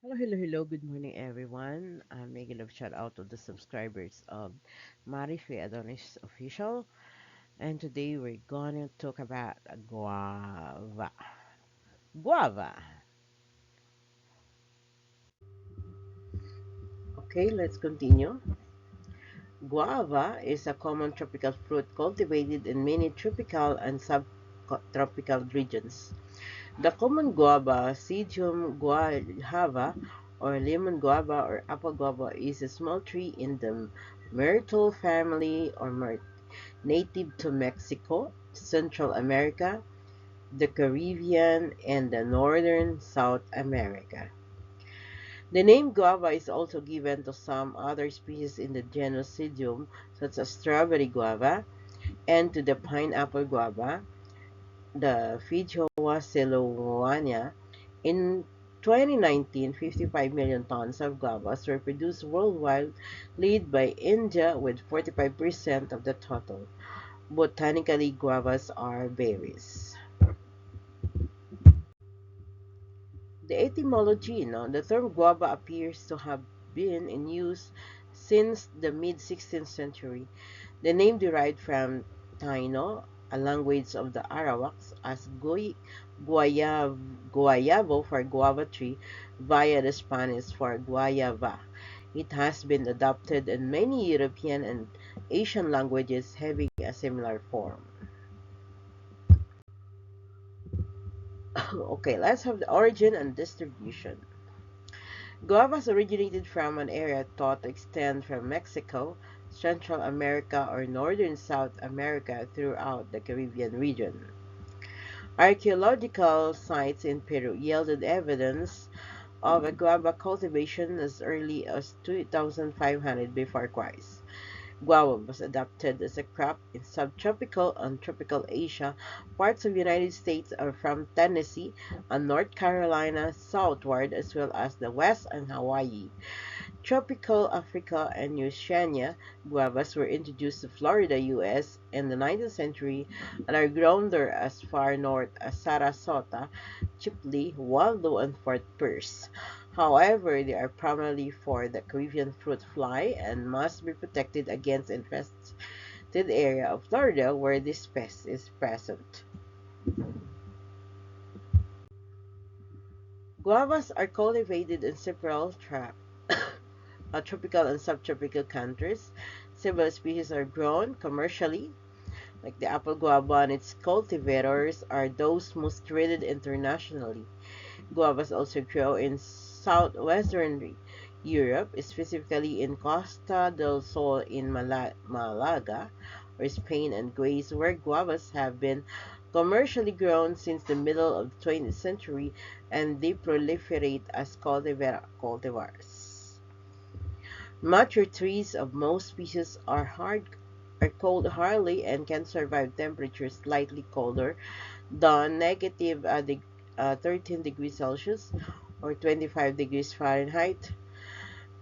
Hello. Good morning, everyone. I'm making a shout out to the subscribers of Marife Adonis Official. And today we're gonna talk about guava. Guava. Okay, let's continue. Guava is a common tropical fruit cultivated in many tropical and subtropical regions. The common guava, Psidium guajava, or lemon guava or apple guava, is a small tree in the myrtle family or myrtle, native to Mexico, Central America, the Caribbean, and the northern South America. The name guava is also given to some other species in the genus Psidium, such as strawberry guava, and to the pineapple guava, the Feijoa celowania. In 2019, 55 million tons of guavas were produced worldwide, led by India with 45% of the total. Botanically, guavas are berries. The etymology, the term guava appears to have been in use since the mid 16th century. The name derived from Taino, a language of the Arawaks, as guayabo for guava tree via the Spanish for guayaba. It has been adopted in many European and Asian languages having a similar form. Okay, let's have the origin and distribution. Guavas originated from an area thought to extend from Mexico, Central America, or northern South America throughout the Caribbean region. Archaeological sites in Peru yielded evidence of a guava cultivation as early as 2500 before Christ. Guava was adopted as a crop in subtropical and tropical Asia. Parts of the United States are from Tennessee and North Carolina southward, as well as the West and Hawaii. Tropical Africa and Oceania guavas were introduced to Florida, U.S. in the 19th century and are grown there as far north as Sarasota, Chipley, Waldo, and Fort Pierce. However, they are primarily for the Caribbean fruit fly and must be protected against infested area of Florida where this pest is present. Guavas are cultivated in several tropical and subtropical countries. Several species are grown commercially, like the apple guava, and its cultivators are those most traded internationally. Guavas also grow in southwestern Europe, specifically in Costa del Sol in Malaga or Spain and Greece, where guavas have been commercially grown since the middle of the 20th century and they proliferate as cultivars. Mature trees of most species are cold hardy and can survive temperatures slightly colder than negative 13 degrees Celsius or 25 degrees Fahrenheit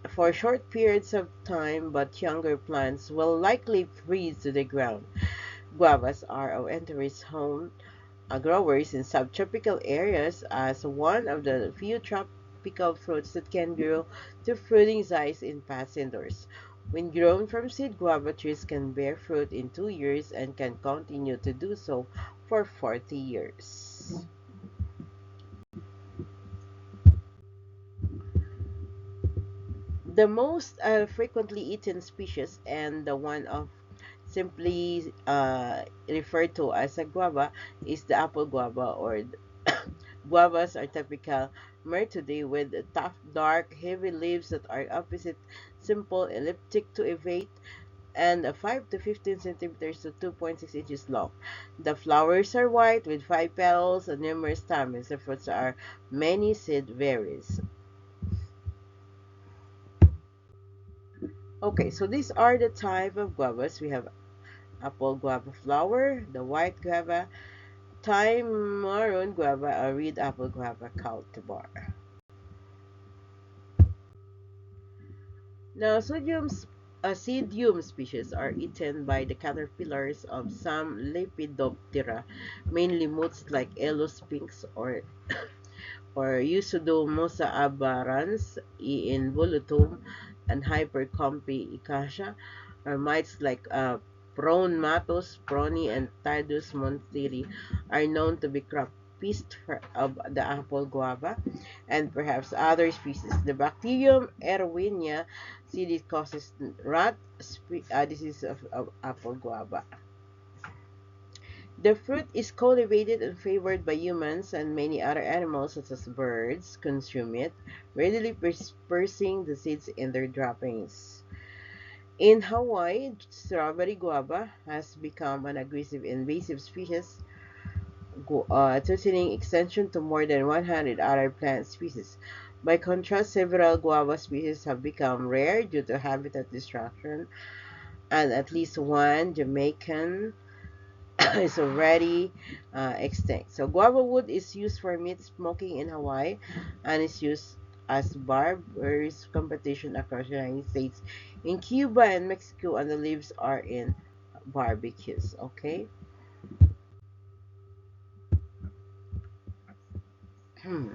for short periods of time, but younger plants will likely freeze to the ground. Guavas are oenterous home growers in subtropical areas as one of the few tropical fruits that can grow to fruiting size in pots indoors. When grown from seed, guava trees can bear fruit in 2 years and can continue to do so for 40 years. The most frequently eaten species and the one of simply referred to as a guava is the apple guava or guavas are typical myrtidae with tough, dark, heavy leaves that are opposite, simple, elliptic to ovate, and 5 to 15 centimeters to 2.6 inches long. The flowers are white with 5 petals and numerous stamens. The fruits are many seed berries. Okay, so these are the type of guavas. We have apple guava flower, the white guava, Thai maroon guava, or red apple guava cultivar. Now, Psidium species are eaten by the caterpillars of some Lepidoptera, mainly moths like Elospinx or or Euthydomosa aberrans, E. involutum, and Hypercompi icacea, or mites like Pronomatus, Prony, and Tidus monsteri are known to be crop pest of the apple guava, and perhaps other species. The bacterium Erwinia CD causes rat disease of apple guava. The fruit is cultivated and favored by humans, and many other animals such as birds consume it, readily dispersing the seeds in their droppings. In Hawaii, strawberry guava has become an aggressive invasive species, threatening extension to more than 100 other plant species. By contrast, several guava species have become rare due to habitat destruction, and at least one Jamaican is already extinct. So guava wood is used for meat smoking in Hawaii and is used as barbers competition across the United States, in Cuba and Mexico, and the leaves are in barbecues. Okay. So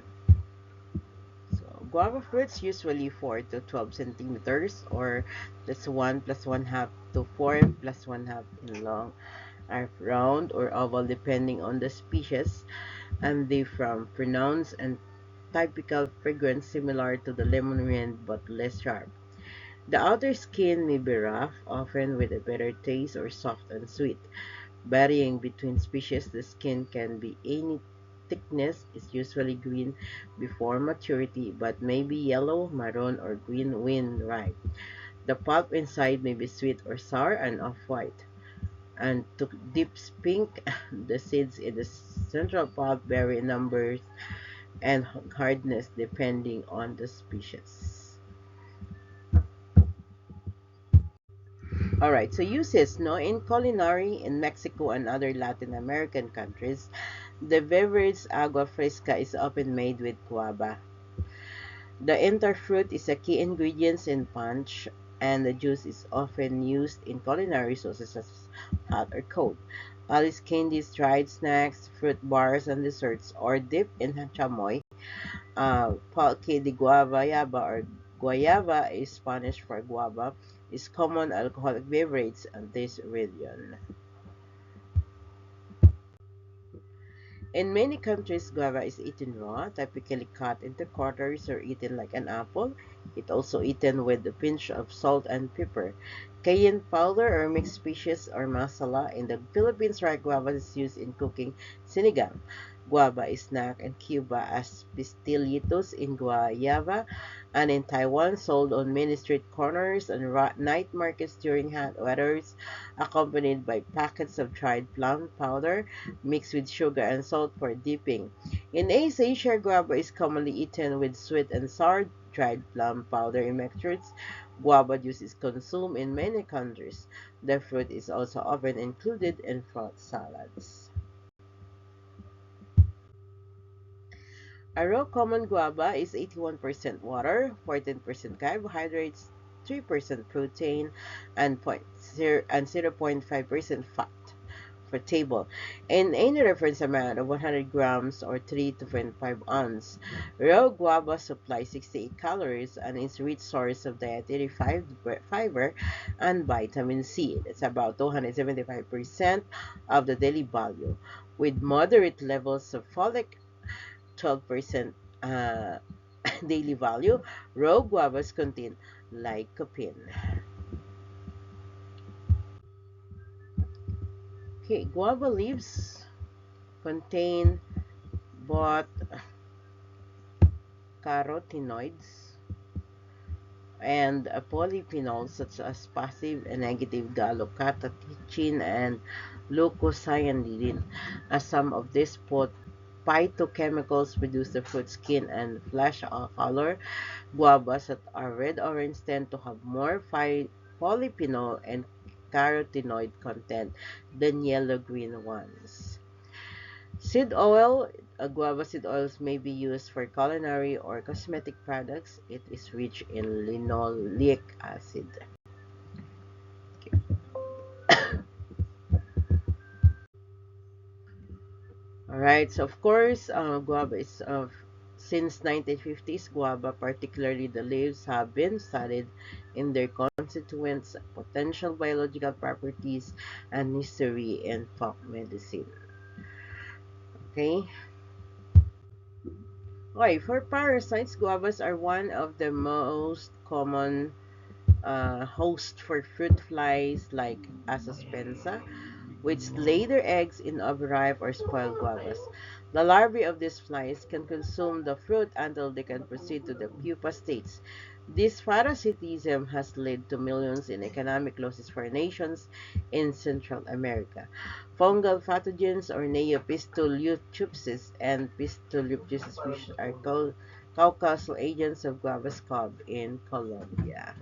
guava fruits usually 4 to 12 centimeters, or that's 1 plus 1 half to 4 plus 1 half in long, are round or oval depending on the species, and they from pronounced and typical fragrance similar to the lemon wind but less sharp. The outer skin may be rough, often with a bitter taste, or soft and sweet. Varying between species, the skin can be any thickness, is usually green before maturity, but may be yellow, maroon, or green when ripe. The pulp inside may be sweet or sour and off-white, and to deep pink. The seeds in the central pulp vary in numbers and hardness depending on the species. Alright, so uses, no, in culinary in Mexico and other Latin American countries, the beverage agua fresca is often made with guava. The entire fruit is a key ingredient in punch, and the juice is often used in culinary sauces such as hot or cold. Alice candies, dried snacks, fruit bars, and desserts, or dipped in chamoy. Pulque de guayaba, or guayaba is Spanish for guava, is common alcoholic beverage in this region. In many countries, guava is eaten raw, typically cut into quarters or eaten like an apple. It also eaten with a pinch of salt and pepper. Cayenne powder or mixed species or masala. In the Philippines, ripe guava is used in cooking sinigang. Guava is snacked in Cuba as pistilitos in guayaba, and in Taiwan sold on many street corners and night markets during hot weathers, accompanied by packets of dried plum powder mixed with sugar and salt for dipping. In Asia, guava is commonly eaten with sweet and sour dried plum powder in mixtures. Guava juice is consumed in many countries. The fruit is also often included in fruit salads. A raw common guava is 81% water, 14% carbohydrates, 3% protein, and 0.5% fat per table, and any reference amount of 100 grams or 3 to 25 ounce. Raw guava supplies 68 calories and is a rich source of dietary fiber and vitamin C. It's about 275% of the daily value, with moderate levels of folic 12% uh, daily value. Raw guavas contain lycopene. Okay, guava leaves contain both carotenoids and polyphenols such as passive and negative gallocatechin and leucocyanidin, as some of these phytochemicals produce the fruit skin and flesh color. Guavas that are red-orange tend to have more polyphenol and carotenoid content than yellow-green ones. Seed oil, guava seed oils may be used for culinary or cosmetic products. It is rich in linoleic acid. Alright, so of course, guava is Since 1950s, guava, particularly the leaves, have been studied in their constituents, potential biological properties, and history in folk medicine. Okay? Okay, for parasites, guavas are one of the most common host for fruit flies like Asaspensa, which lay their eggs in overripe or spoiled guavas. The larvae of these flies can consume the fruit until they can proceed to the pupa states. This parasitism has led to millions in economic losses for nations in Central America. Fungal pathogens or Neopistoleutopsis and Pistoleupsis, which are co-causal agents of guava scab in Colombia.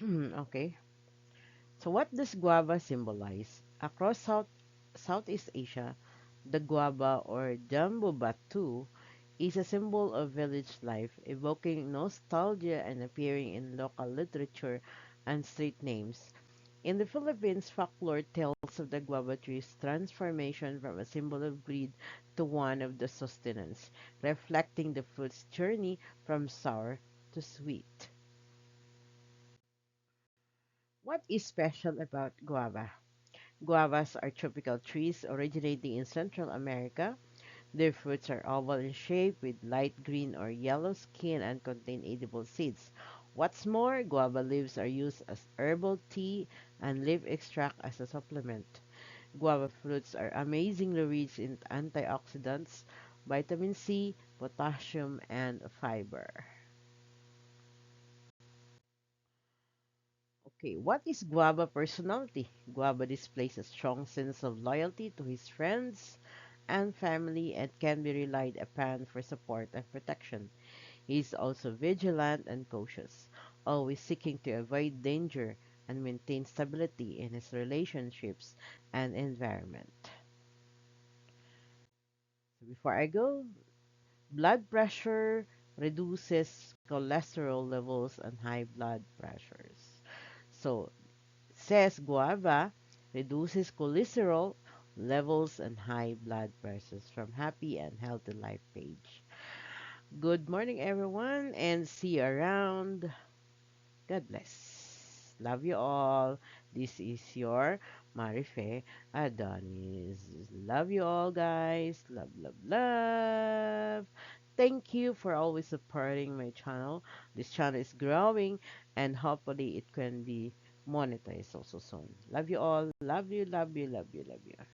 Okay. So what does guava symbolize? Across Southeast Asia, the guava or jambu batu is a symbol of village life, evoking nostalgia and appearing in local literature and street names. In the Philippines, folklore tells of the guava tree's transformation from a symbol of greed to one of the sustenance, reflecting the fruit's journey from sour to sweet. What is special about guava? Guavas are tropical trees originating in Central America. Their fruits are oval in shape with light green or yellow skin and contain edible seeds. What's more, guava leaves are used as herbal tea and leaf extract as a supplement. Guava fruits are amazingly rich in antioxidants, vitamin C, potassium, and fiber. Okay, what is Guava personality? Guava displays a strong sense of loyalty to his friends and family and can be relied upon for support and protection. He is also vigilant and cautious, always seeking to avoid danger and maintain stability in his relationships and environment. So before I go, blood pressure reduces cholesterol levels and high blood pressures. So says guava reduces cholesterol levels and high blood pressures from Happy and Healthy Life page. Good morning, everyone, and see you around. God bless. Love you all. This is your Marife Adonis. Love you all, guys. Love, love, love. Thank you for always supporting my channel. This channel is growing and hopefully it can be monetized also soon. Love you all. Love you, love you, love you, love you.